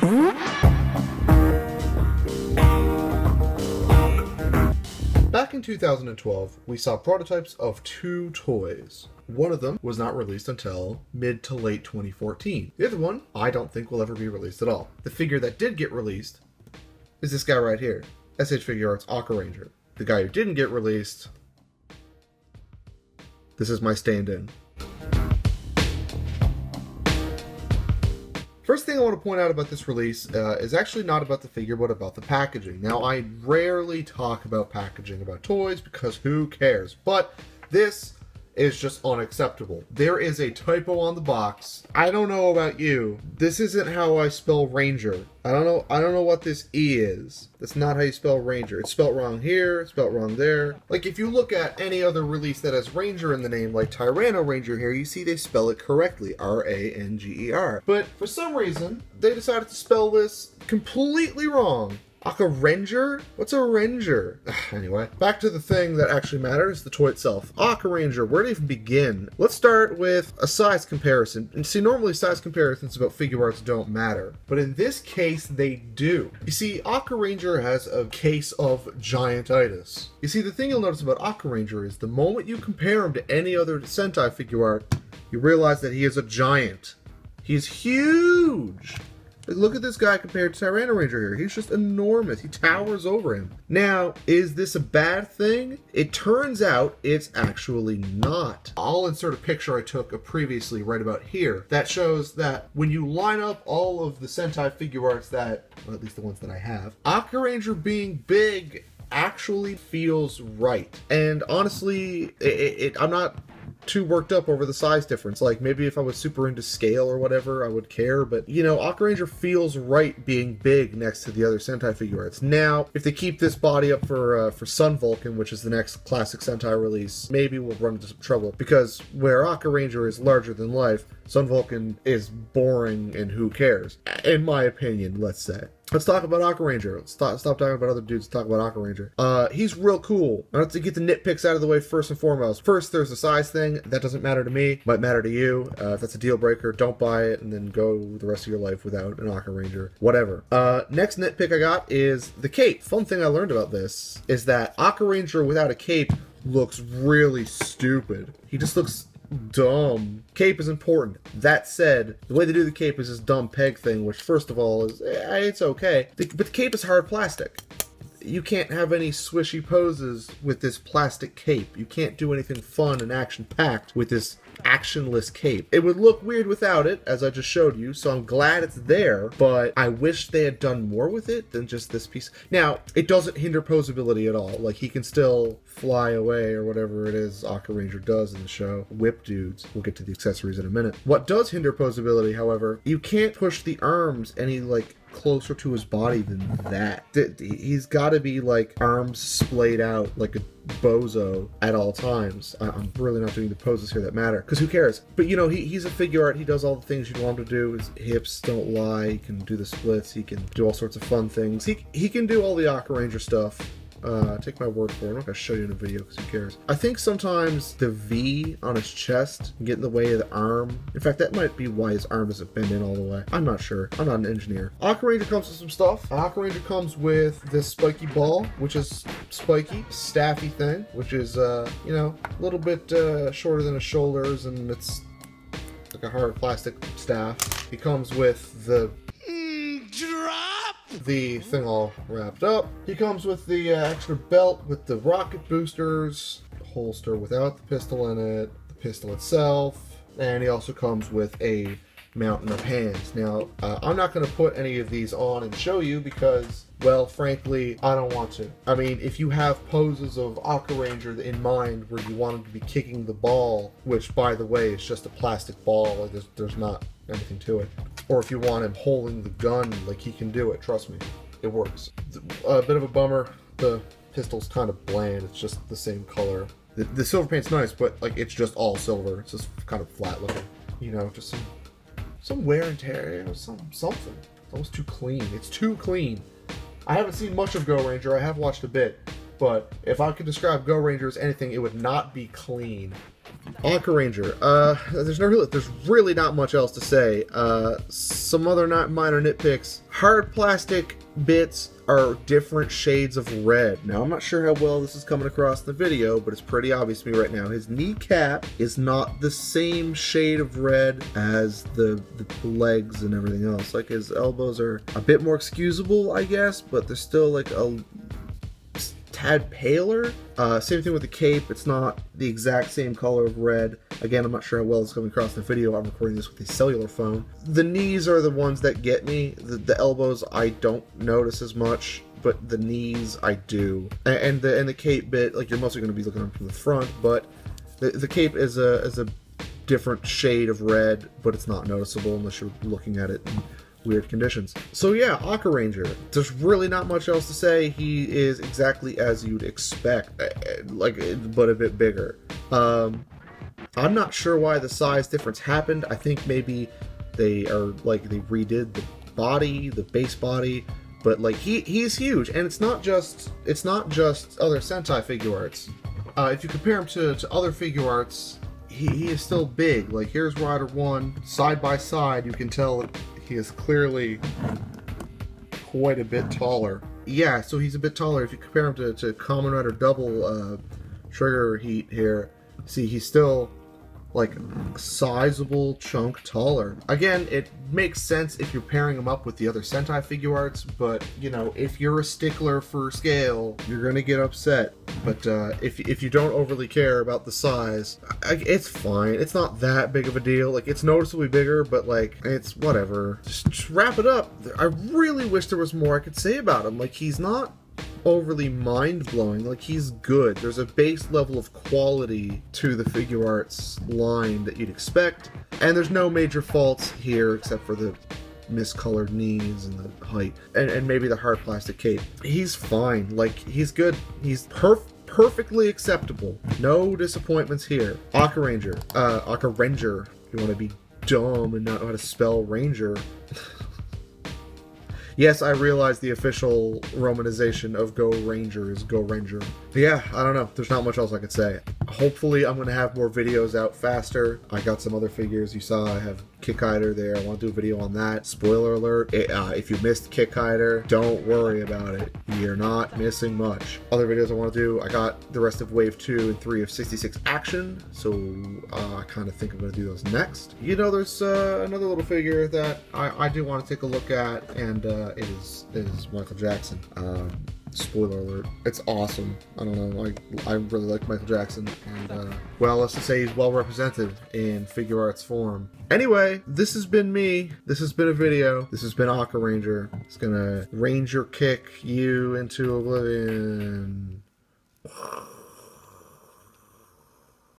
Back in 2012, we saw prototypes of 2 toys. One of them was not released until mid to late 2014. The other one, I don't think will ever be released at all. The figure that did get released is this guy right here, SH Figuarts Akaranger. The guy who didn't get released, this is my stand-in. First thing I want to point out about this release is actually not about the figure, but about the packaging. Now, I rarely talk about packaging about toys because who cares? But this is just unacceptable. There is a typo on the box. I don't know about you. This isn't how I spell Ranger. I don't know what this E is. That's not how you spell Ranger. It's spelled wrong here, it's spelled wrong there. Like, if you look at any other release that has Ranger in the name, like Tyrannoranger here, you see they spell it correctly, R-A-N-G-E-R. But for some reason, they decided to spell this completely wrong. Akaranger? What's a Ranger? Anyway, back to the thing that actually matters, the toy itself. Akaranger, where to even begin? Let's start with a size comparison. And see, normally size comparisons about Figuarts don't matter, but in this case, they do. You see, Akaranger has a case of giantitis. You see, the thing you'll notice about Akaranger is the moment you compare him to any other Sentai Figuart, you realize that he is a giant. He's huge! Look at this guy compared to Tyrannoranger here. He's just enormous. He towers over him. Now, is this a bad thing? It turns out it's actually not. I'll insert a picture I took previously right about here that shows that when you line up all of the Sentai Figuarts that, well, at least the ones that I have, Akaranger being big actually feels right. And honestly, I'm not too worked up over the size difference. Like, maybe if I was super into scale or whatever, I would care, but, you know, Akaranger feels right being big next to the other Sentai Figuarts. Now, if they keep this body up for Sun Vulcan, which is the next classic Sentai release, maybe we'll run into some trouble, because where Akaranger is larger than life, Sun Vulcan is boring and who cares? In my opinion, let's say. Let's talk about Akaranger. Let's stop talking about other dudes, talk about Akaranger. He's real cool. I have to get the nitpicks out of the way first and foremost. First, there's the size thing. That doesn't matter to me. Might matter to you. If that's a deal breaker, don't buy it and then go the rest of your life without an Akaranger. Whatever. Next nitpick I got is the cape. Fun thing I learned about this is that Akaranger without a cape looks really stupid. He just looks dumb. Cape is important. That said, the way they do the cape is this dumb peg thing, which first of all is, it's okay. But the cape is hard plastic. You can't have any swishy poses with this plastic cape. You can't do anything fun and action-packed with this actionless cape. It would look weird without it, as I just showed you, so I'm glad it's there, but I wish they had done more with it than just this piece. Now, it doesn't hinder posability at all. Like, he can still fly away or whatever it is Akaranger does in the show. Whip dudes. We'll get to the accessories in a minute. What does hinder posability, however, you can't push the arms any, like, closer to his body than that. He's got to be like arms splayed out like a bozo at all times. I'm really not doing the poses here that matter, because who cares? But you know, he's a figure art. He does all the things you'd want him to do. His hips don't lie. He can do the splits. He can do all sorts of fun things. He can do all the Akaranger stuff. Take my word for it. I'm not going to show you in a video because who cares. I think sometimes the V on his chest can get in the way of the arm. In fact, that might be why his arm isn't bent in all the way. I'm not sure. I'm not an engineer. Akaranger comes with some stuff. Akaranger comes with this spiky ball, which is spiky. Staffy thing, which is, you know, a little bit shorter than his shoulders, and it's like a hard plastic staff. He comes with the thing all wrapped up. He comes with the extra belt with the rocket boosters, holster without the pistol in it, the pistol itself, and he also comes with a mountain of hands. Now, I'm not going to put any of these on and show you because, well, frankly, I don't want to. I mean, if you have poses of Akaranger in mind where you want him to be kicking the ball, which, by the way, is just a plastic ball, like there's not anything to it, or if you want him holding the gun, like, he can do it, trust me, it works. A bit of a bummer, the pistol's kind of bland, it's just the same color. The silver paint's nice, but, like, it's just all silver, it's just kind of flat looking, you know, just some wear and tear, you know, something. It's almost too clean. It's too clean. I haven't seen much of Go Ranger. I have watched a bit, but if I could describe Go Ranger as anything, it would not be clean. Akaranger. There's really not much else to say. Some other minor nitpicks. Hard plastic bits are different shades of red. Now, I'm not sure how well this is coming across in the video, but it's pretty obvious to me right now. His kneecap is not the same shade of red as the legs and everything else. Like, his elbows are a bit more excusable, I guess, but they're still like a tad paler. Same thing with the cape. It's not the exact same color of red. Again, I'm not sure how well it's coming across in the video. I'm recording this with a cellular phone. The knees are the ones that get me. The elbows I don't notice as much, but the knees I do. And the cape bit, like, you're mostly going to be looking at them from the front, but the cape is a different shade of red, but it's not noticeable unless you're looking at it in weird conditions. So yeah, Akaranger. There's really not much else to say. He is exactly as you'd expect, like, but a bit bigger. I'm not sure why the size difference happened. I think maybe they redid the body, the base body, but like he's huge, and it's not just other Sentai Figuarts. If you compare him to other Figuarts, he is still big. Like, here's Rider 1 side by side. You can tell he is clearly quite a bit taller. Yeah, so he's a bit taller. If you compare him to Kamen Rider Double Trigger Heat here, see, he's still like a sizable chunk taller. Again, it makes sense if you're pairing him up with the other Sentai Figuarts, but, you know, if you're a stickler for scale, you're gonna get upset. But if you don't overly care about the size, it's fine. It's not that big of a deal. Like, it's noticeably bigger, but like, it's whatever. Just wrap it up. I really wish there was more I could say about him. Like, he's not overly mind-blowing. Like, he's good. There's a base level of quality to the Figuarts line that you'd expect, and there's no major faults here except for the miscolored knees and the height, and maybe the hard plastic cape. He's fine. Like, he's good. He's perfectly acceptable. No disappointments here. Akaranger. Akaranger. If you want to be dumb and not know how to spell ranger. Yes, I realize the official romanization of Go Ranger is Go Ranger. But yeah, I don't know. There's not much else I could say. Hopefully, I'm going to have more videos out faster. I got some other figures. You saw I have Kick Hider there. I want to do a video on that. Spoiler alert, if you missed Kick Hider, don't worry about it. You're not missing much. Other videos I want to do, I got the rest of Wave 2 and 3 of 66 Action, so I kind of think I'm going to do those next. You know, there's another little figure that I do want to take a look at, and it is Michael Jackson. Spoiler alert. It's awesome. I don't know, I really like Michael Jackson, and well, let's just say he's well represented in Figuarts form. Anyway, this has been me. This has been a video. This has been Akaranger. It's gonna ranger kick you into oblivion.